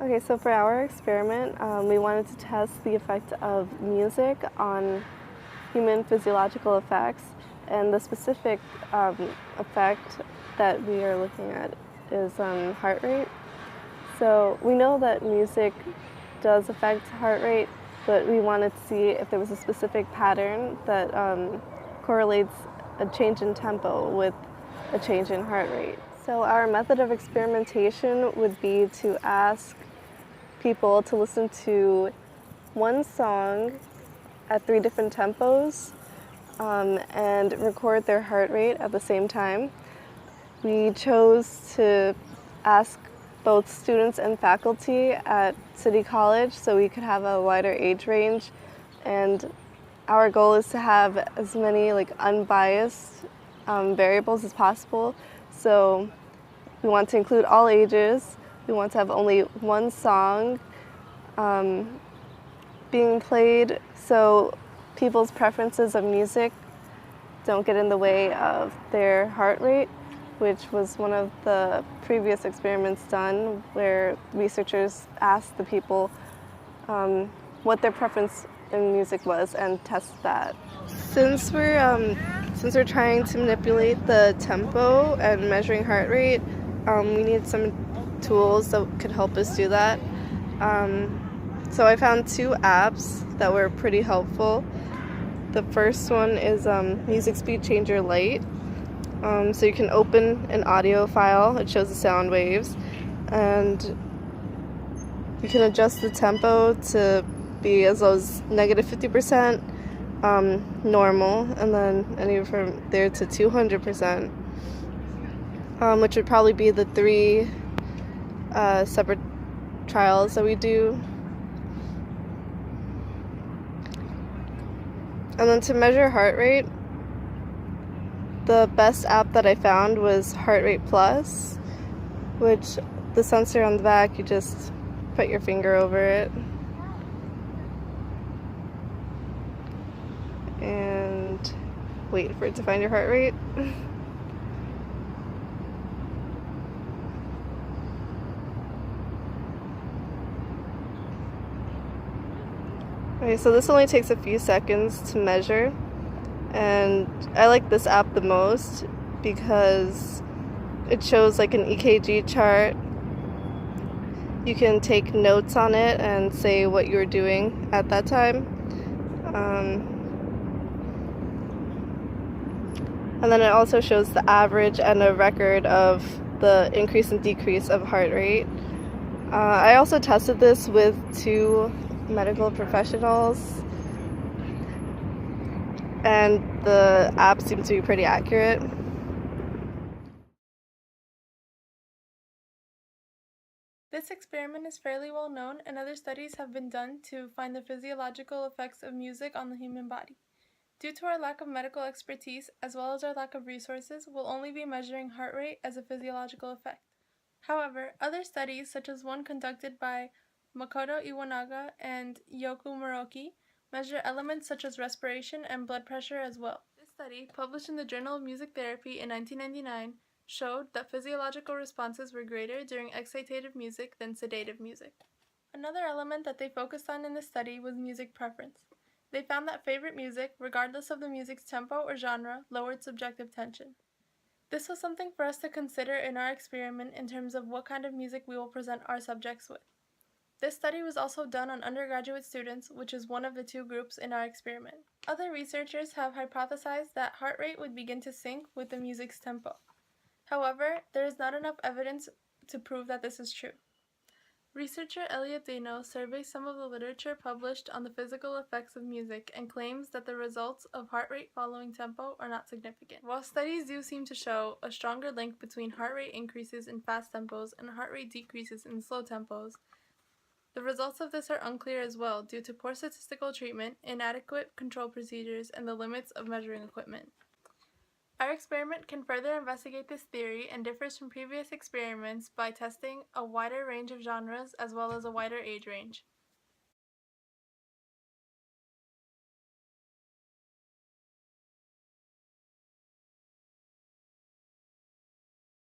Okay, so for our experiment, we wanted to test the effect of music on human physiological effects, and the specific effect that we are looking at is heart rate. So we know that music does affect heart rate, but we wanted to see if there was a specific pattern that correlates a change in tempo with a change in heart rate. So our method of experimentation would be to ask people to listen to one song at 3 different tempos and record their heart rate at the same time. We chose to ask both students and faculty at City College so we could have a wider age range, and our goal is to have as many unbiased variables as possible. So we want to include all ages. We want to have only one song being played so people's preferences of music don't get in the way of their heart rate, which was one of the previous experiments done where researchers asked the people what their preference in music was and test that. Since we're trying to manipulate the tempo and measuring heart rate, we need some tools that could help us do that. So I found 2 apps that were pretty helpful. The first one is Music Speed Changer Lite. So you can open an audio file, it shows the sound waves, and you can adjust the tempo to be as low as -50%, normal, and then anywhere from there to 200%, which would probably be the 3 separate trials that we do. And then to measure heart rate, the best app that I found was Heart Rate Plus, which the sensor on the back, you just put your finger over it and wait for it to find your heart rate. Okay, so this only takes a few seconds to measure, and I like this app the most because it shows like an EKG chart. You can take notes on it and say what you're doing at that time. And then it also shows the average and a record of the increase and decrease of heart rate. I also tested this with 2 medical professionals, and the app seemed to be pretty accurate. This experiment is fairly well known, and other studies have been done to find the physiological effects of music on the human body. Due to our lack of medical expertise, as well as our lack of resources, we'll only be measuring heart rate as a physiological effect. However, other studies, such as one conducted by Makoto Iwanaga and Yoku Moroki, measure elements such as respiration and blood pressure as well. This study, published in the Journal of Music Therapy in 1999, showed that physiological responses were greater during excitative music than sedative music. Another element that they focused on in this study was music preference. They found that favorite music, regardless of the music's tempo or genre, lowered subjective tension. This was something for us to consider in our experiment in terms of what kind of music we will present our subjects with. This study was also done on undergraduate students, which is one of the 2 groups in our experiment. Other researchers have hypothesized that heart rate would begin to sync with the music's tempo. However, there is not enough evidence to prove that this is true. Researcher Elliot Dano surveys some of the literature published on the physical effects of music and claims that the results of heart rate following tempo are not significant. While studies do seem to show a stronger link between heart rate increases in fast tempos and heart rate decreases in slow tempos, the results of this are unclear as well due to poor statistical treatment, inadequate control procedures, and the limits of measuring equipment. Our experiment can further investigate this theory and differs from previous experiments by testing a wider range of genres as well as a wider age range.